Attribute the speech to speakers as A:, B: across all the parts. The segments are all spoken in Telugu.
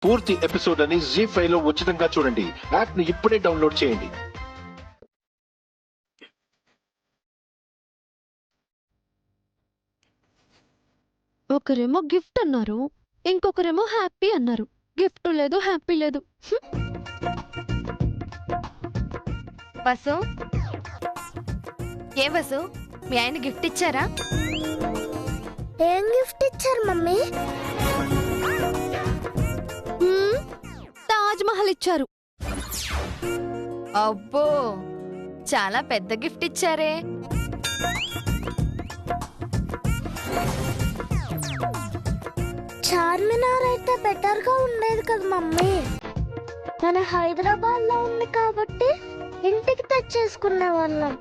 A: పూర్తి ఎపిసోడ్ అని జీ5 లో ఉచితంగా చూడండి. యాప్ ని ఇప్పుడే డౌన్లోడ్ చేయండి.
B: ఒకరేమో గిఫ్ట్ అన్నారు, ఇంకొకరేమో హ్యాపీ అన్నారు. గిఫ్ట్ లేదు, హ్యాపీ లేదు.
C: వసు, ఏ వసు, మీ ఆయన గిఫ్ట్ ఇచ్చారా?
D: ఏం గిఫ్ట్ ఇచ్చారు మమ్మీ?
B: తాజ్ మహల్ ఇచ్చారు.
C: అబ్బో, చాలా పెద్ద గిఫ్ట్ ఇచ్చారే.
D: చార్మినార్ అయితే బెటర్ గా ఉండేది కదా మమ్మీ. మన హైదరాబాద్ లో ఉంది కాబట్టి ఇంటికి తెచ్చేసుకునే వాళ్ళం.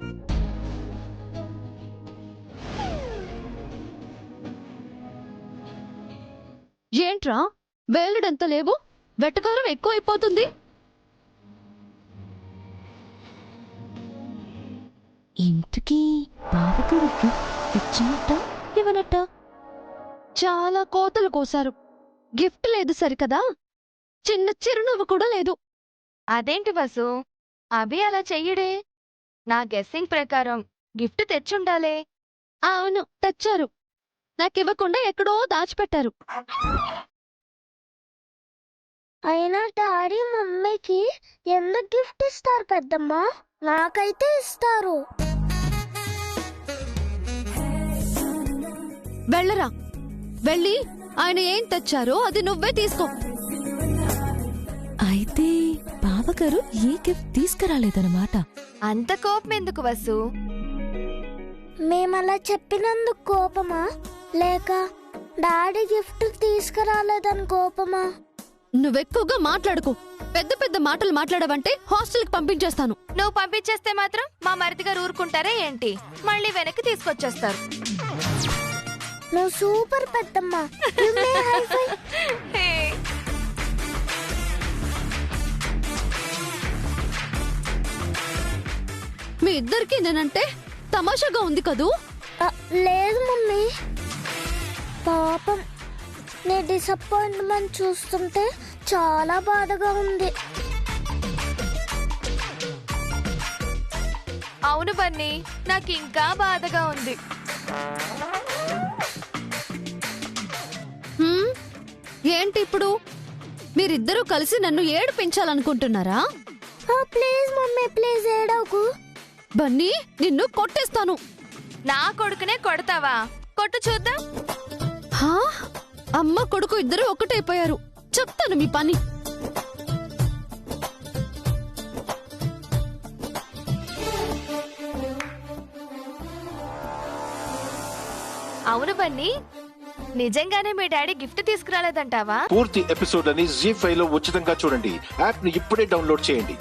B: ఏంట్రా వేలుడంత లేవు, వెటకారం ఎక్కువ అయిపోతుంది.
E: ఇంటికి బావగారు గిఫ్ట్ ఇచ్చినట్ట ఇవ్వనట్ట?
B: చాలా కోతలు కోసారు. గిఫ్ట్ లేదు సరికదా, చిన్న చిరునవ్వు కూడా లేదు.
C: అదేంటి వసు, అభి అలా చెయ్యడే. నా గెస్సింగ్ ప్రకారం గిఫ్ట్ తెచ్చుండాలే.
B: అవును, తెచ్చారు. నాకివ్వకుండా ఎక్కడో దాచిపెట్టారు.
D: అయినా డాడీ మమ్మీకి ఎందుకు గిఫ్ట్ ఇస్తారు పెద్దమ్మా? నాకైతే ఇస్తారు.
B: వెళ్ళరా, వెళ్ళి ఆయన ఏం తెచ్చారో అది నువ్వే తీసుకో.
E: అయితే బావగారు ఏ గిఫ్ట్ తీసుకురాలేదన్నమాట.
C: అంత కోపం ఎందుకు వసు?
D: మేమలా చెప్పినందుకు కోపమా, లేక డాడీ గిఫ్ట్ తీసుకురాలేదని కోపమా?
B: నువ్వెక్కువగా మాట్లాడుకో. పెద్ద పెద్ద మాటలు మాట్లాడవంటే హాస్టల్కి పంపించేస్తాను.
C: నువ్వు పంపించేస్తే మాత్రం మా మరిది గారు ఊరుకుంటారే ఏంటి? మళ్ళీ వెనక్కి తీసుకొచ్చేస్తారు.
D: నువ్వు సూపర్ పెద్దమ్మా. You may high five.
C: హే.
B: మీ ఇద్దరికి నేనంటే తమాషాగా ఉంది కదూ.
D: లేదు మమ్మీ, పాపం నీ డిసప్పాయింట్మెంట్ చూస్తుంటే చాలా బాధగా ఉంది.
C: అవును బన్నీ, నాకు ఇంకా బాధగా ఉంది.
B: ఏంటి ఇప్పుడు మీరిద్దరూ కలిసి నన్ను ఏడిపించాలనుకుంటున్నారా?
D: ప్లీజ్ మమ్మీ, ప్లీజ్ ఏడవకు.
B: బన్నీ, నిన్ను కొట్టేస్తాను.
C: నా కొడుకునే కొడతావా? కొట్టు చూద్దాం.
B: హా? అమ్మ కొడుకు ఇద్దరు ఒకటైపోయారు. చెప్తాను మీ పని.
C: అవును బన్నీ, నిజంగానే మీ డాడీ గిఫ్ట్ తీసుకురాలేదంటావా?
A: పూర్తి ఎపిసోడ్ అని జీ5 లో ఉచితంగా చూడండి. యాప్ ని ఇప్పుడే డౌన్లోడ్ చేయండి.